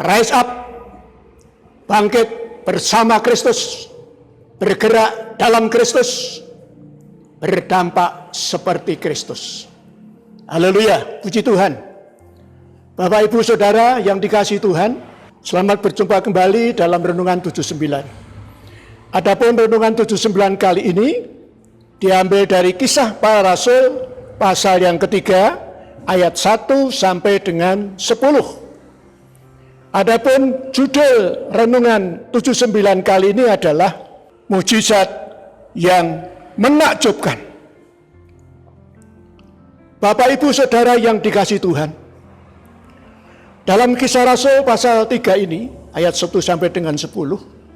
rise up, bangkit bersama Kristus, bergerak dalam Kristus, berdampak seperti Kristus. Haleluya, puji Tuhan. Bapak Ibu Saudara yang dikasihi Tuhan, selamat berjumpa kembali dalam Renungan 79. Adapun Renungan 79 kali ini diambil dari Kisah Para Rasul pasal yang ketiga ayat 1 sampai dengan 10. Adapun judul Renungan 79 kali ini adalah mujizat yang menakjubkan. Bapak Ibu Saudara yang dikasihi Tuhan, dalam Kisah Rasul pasal 3 ini ayat 1 sampai dengan 10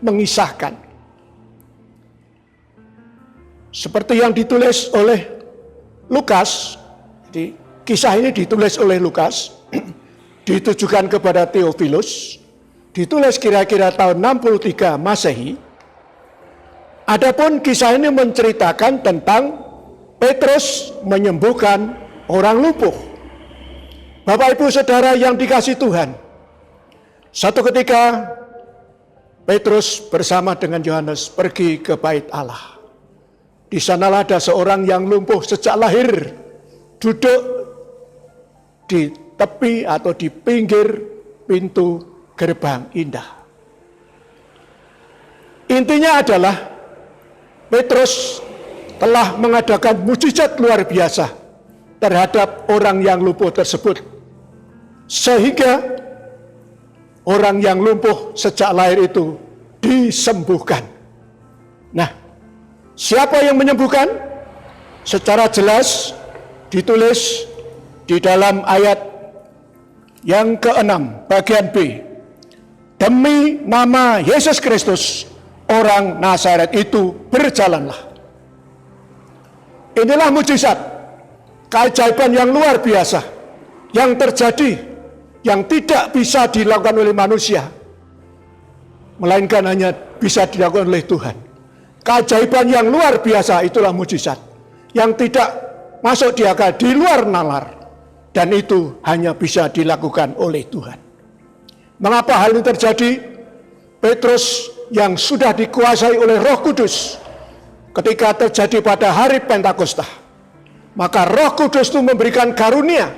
mengisahkan seperti yang ditulis oleh Lukas. Jadi kisah ini ditulis oleh Lukas, ditujukan kepada Theophilus, ditulis kira-kira tahun 63 Masehi. Adapun kisah ini menceritakan tentang Petrus menyembuhkan orang lumpuh. Bapak Ibu Saudara yang dikasihi Tuhan, satu ketika Petrus bersama dengan Yohanes pergi ke bait Allah. Di sanalah ada seorang yang lumpuh sejak lahir, duduk di tepi atau di pinggir pintu gerbang indah. Intinya adalah Petrus telah mengadakan mujizat luar biasa terhadap orang yang lumpuh tersebut, sehingga orang yang lumpuh sejak lahir itu disembuhkan. Nah, siapa yang menyembuhkan? Secara jelas ditulis di dalam ayat yang ke-6 bagian B. Demi nama Yesus Kristus, orang Nazaret itu berjalanlah. Inilah mujizat, keajaiban yang luar biasa yang terjadi, yang tidak bisa dilakukan oleh manusia, melainkan hanya bisa dilakukan oleh Tuhan. Keajaiban yang luar biasa itulah mujizat yang tidak masuk di akal, di luar nalar, dan itu hanya bisa dilakukan oleh Tuhan. Mengapa hal ini terjadi? Petrus yang sudah dikuasai oleh Roh Kudus ketika terjadi pada hari Pentakosta, maka Roh Kudus itu memberikan karunia.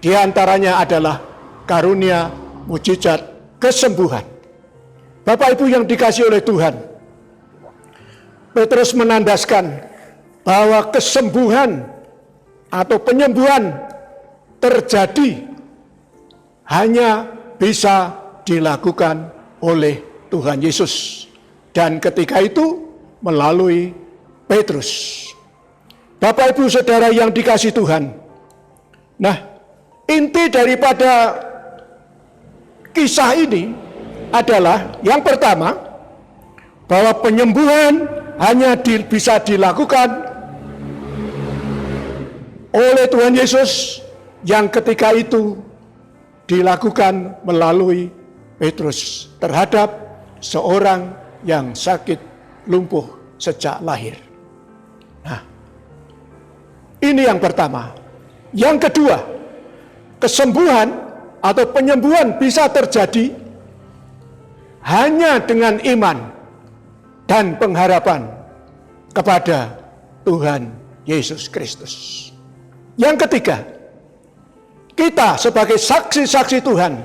Di antaranya adalah karunia mujizat kesembuhan. Bapak Ibu yang dikasihi oleh Tuhan, Petrus menandaskan bahwa kesembuhan atau penyembuhan terjadi hanya bisa dilakukan oleh Tuhan Yesus, dan ketika itu melalui Petrus. Bapak Ibu Saudara yang dikasihi Tuhan, nah, inti daripada kisah ini adalah yang pertama, bahwa penyembuhan hanya bisa dilakukan oleh Tuhan Yesus, yang ketika itu dilakukan melalui Petrus terhadap seorang yang sakit lumpuh sejak lahir. Nah, ini yang pertama. Yang kedua, kesembuhan atau penyembuhan bisa terjadi hanya dengan iman dan pengharapan kepada Tuhan Yesus Kristus. Yang ketiga, kita sebagai saksi-saksi Tuhan,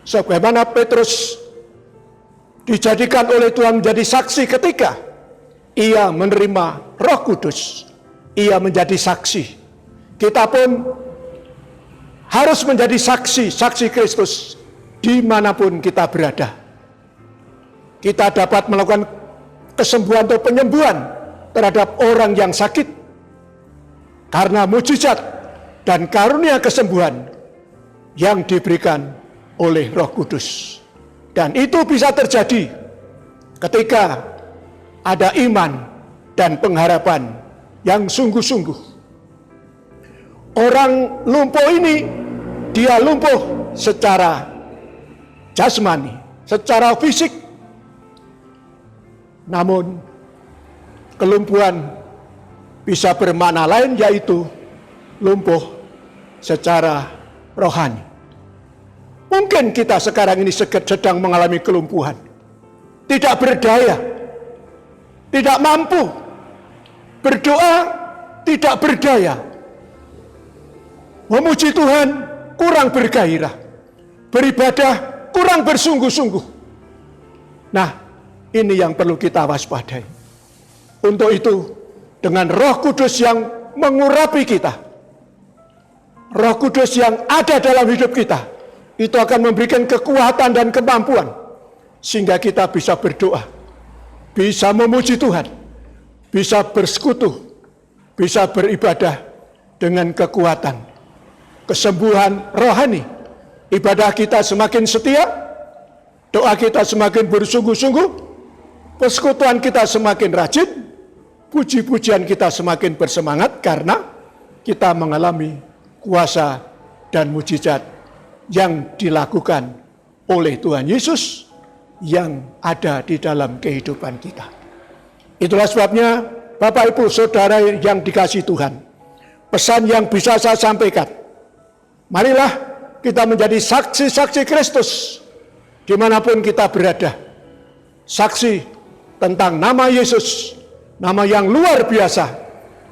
sebagaimana Petrus dijadikan oleh Tuhan menjadi saksi ketika ia menerima Roh Kudus, ia menjadi saksi. Kita pun harus menjadi saksi Kristus dimanapun kita berada. Kita dapat melakukan kesembuhan atau penyembuhan terhadap orang yang sakit karena mujizat dan karunia kesembuhan yang diberikan oleh Roh Kudus. Dan itu bisa terjadi ketika ada iman dan pengharapan yang sungguh-sungguh. Orang lumpuh ini, dia lumpuh secara jasmani, secara fisik. Namun kelumpuhan bisa bermakna lain, yaitu lumpuh secara rohani. Mungkin kita sekarang ini sedang mengalami kelumpuhan, tidak berdaya, tidak mampu, berdoa tidak berdaya, memuji Tuhan kurang bergairah, beribadah kurang bersungguh-sungguh. Nah, ini yang perlu kita waspadai. Untuk itu, dengan Roh Kudus yang mengurapi kita, Roh Kudus yang ada dalam hidup kita, itu akan memberikan kekuatan dan kemampuan sehingga kita bisa berdoa, bisa memuji Tuhan, bisa bersekutu, bisa beribadah dengan kekuatan, kesembuhan rohani. Ibadah kita semakin setia, doa kita semakin bersungguh-sungguh, persekutuan kita semakin rajin, puji-pujian kita semakin bersemangat karena kita mengalami kuasa dan mujizat yang dilakukan oleh Tuhan Yesus yang ada di dalam kehidupan kita. Itulah sebabnya Bapak Ibu Saudara yang dikasihi Tuhan, pesan yang bisa saya sampaikan, marilah kita menjadi saksi-saksi Kristus dimanapun kita berada. Saksi tentang nama Yesus, nama yang luar biasa,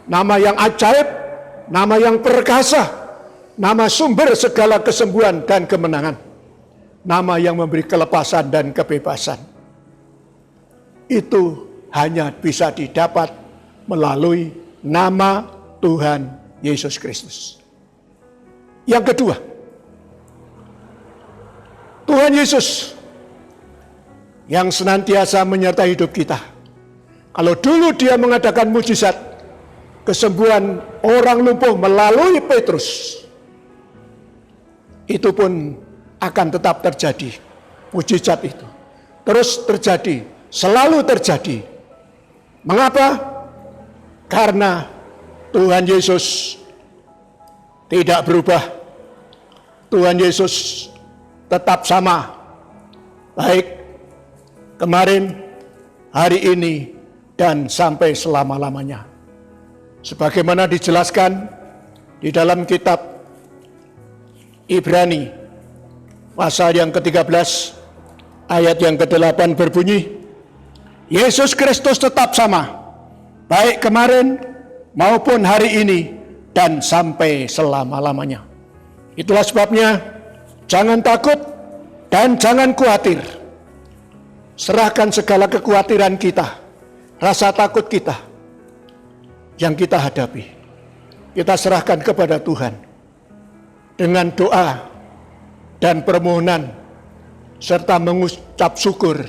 nama yang ajaib, nama yang perkasa, nama sumber segala kesembuhan dan kemenangan, nama yang memberi kelepasan dan kebebasan. Itu hanya bisa didapat melalui nama Tuhan Yesus Kristus. Yang kedua, Tuhan Yesus yang senantiasa menyertai hidup kita. Kalau dulu dia mengadakan mujizat, kesembuhan orang lumpuh melalui Petrus, itu pun akan tetap terjadi. Mujizat itu terus terjadi, selalu terjadi. Mengapa? Karena Tuhan Yesus tidak berubah. Tuhan Yesus tetap sama, baik kemarin, hari ini, dan sampai selama-lamanya. Sebagaimana dijelaskan di dalam kitab Ibrani pasal yang ke-13 ayat yang ke-8 berbunyi, Yesus Kristus tetap sama, baik kemarin maupun hari ini dan sampai selama-lamanya. Itulah sebabnya jangan takut dan jangan khawatir. Serahkan segala kekhawatiran kita, rasa takut kita yang kita hadapi, kita serahkan kepada Tuhan dengan doa dan permohonan serta mengucap syukur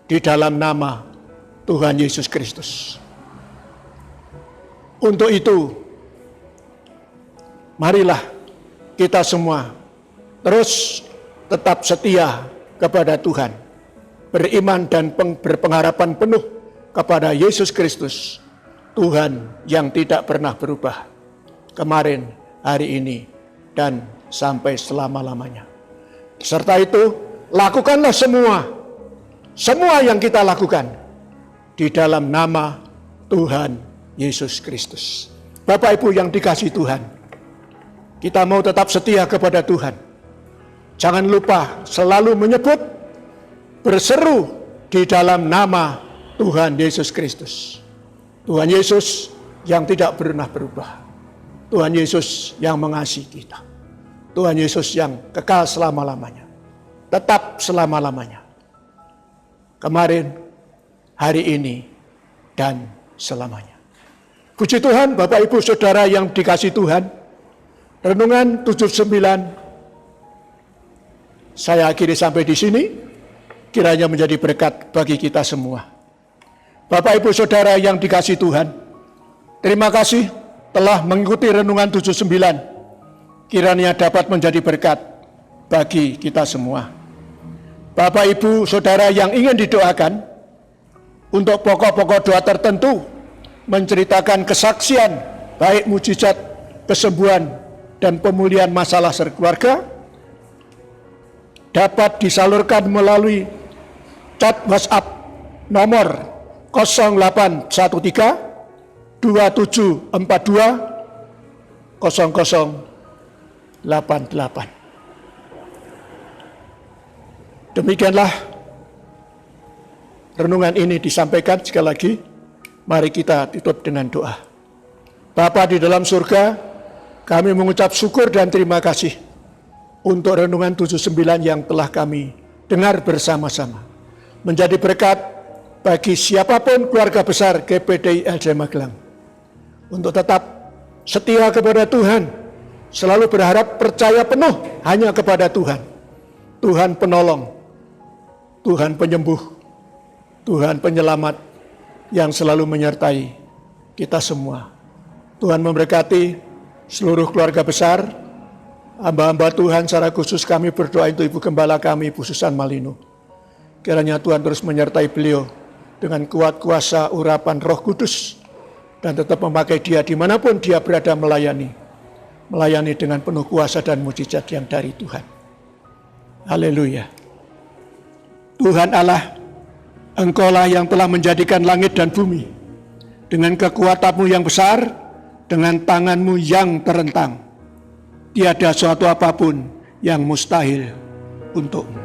di dalam nama Tuhan Yesus Kristus. Untuk itu, marilah kita semua terus tetap setia kepada Tuhan, beriman dan berpengharapan penuh kepada Yesus Kristus, Tuhan yang tidak pernah berubah, kemarin, hari ini, dan sampai selama-lamanya. Serta itu, lakukanlah semua yang kita lakukan di dalam nama Tuhan Yesus Kristus. Bapak Ibu yang dikasihi Tuhan, kita mau tetap setia kepada Tuhan. Jangan lupa selalu menyebut, berseru di dalam nama Tuhan Yesus Kristus. Tuhan Yesus yang tidak pernah berubah. Tuhan Yesus yang mengasihi kita. Tuhan Yesus yang kekal selama-lamanya. Tetap selama-lamanya. Kemarin, hari ini, dan selamanya. Puji Tuhan, Bapak Ibu Saudara yang dikasihi Tuhan. Renungan 79 saya akhiri sampai di sini. Kiranya menjadi berkat bagi kita semua. Bapak Ibu Saudara yang dikasihi Tuhan, terima kasih telah mengikuti Renungan 79. Kiranya dapat menjadi berkat bagi kita semua. Bapak Ibu Saudara yang ingin didoakan untuk pokok-pokok doa tertentu, menceritakan kesaksian, baik mujizat, kesembuhan, dan pemulihan masalah sekeluarga, dapat disalurkan melalui chat WhatsApp nomor 0813 2742 0088. Demikianlah renungan ini disampaikan sekali lagi. Mari kita tutup dengan doa. Bapa di dalam surga, kami mengucap syukur dan terima kasih untuk renungan 79 yang telah kami dengar bersama-sama. Menjadi berkat bagi siapapun keluarga besar GPDI LJ Magelang. Untuk tetap setia kepada Tuhan, selalu berharap percaya penuh hanya kepada Tuhan. Tuhan penolong, Tuhan penyembuh, Tuhan penyelamat yang selalu menyertai kita semua. Tuhan memberkati seluruh keluarga besar, hamba-hamba Tuhan, secara khusus kami berdoa untuk Ibu Gembala kami, Ibu Susan Malino. Kiranya Tuhan terus menyertai beliau dengan kuat kuasa urapan Roh Kudus dan tetap memakai dia dimanapun dia berada melayani dengan penuh kuasa dan mujizat yang dari Tuhan. Haleluya. Tuhan Allah, Engkaulah yang telah menjadikan langit dan bumi dengan kekuatanmu yang besar, dengan tanganmu yang terentang. Tiada suatu apapun yang mustahil untukmu.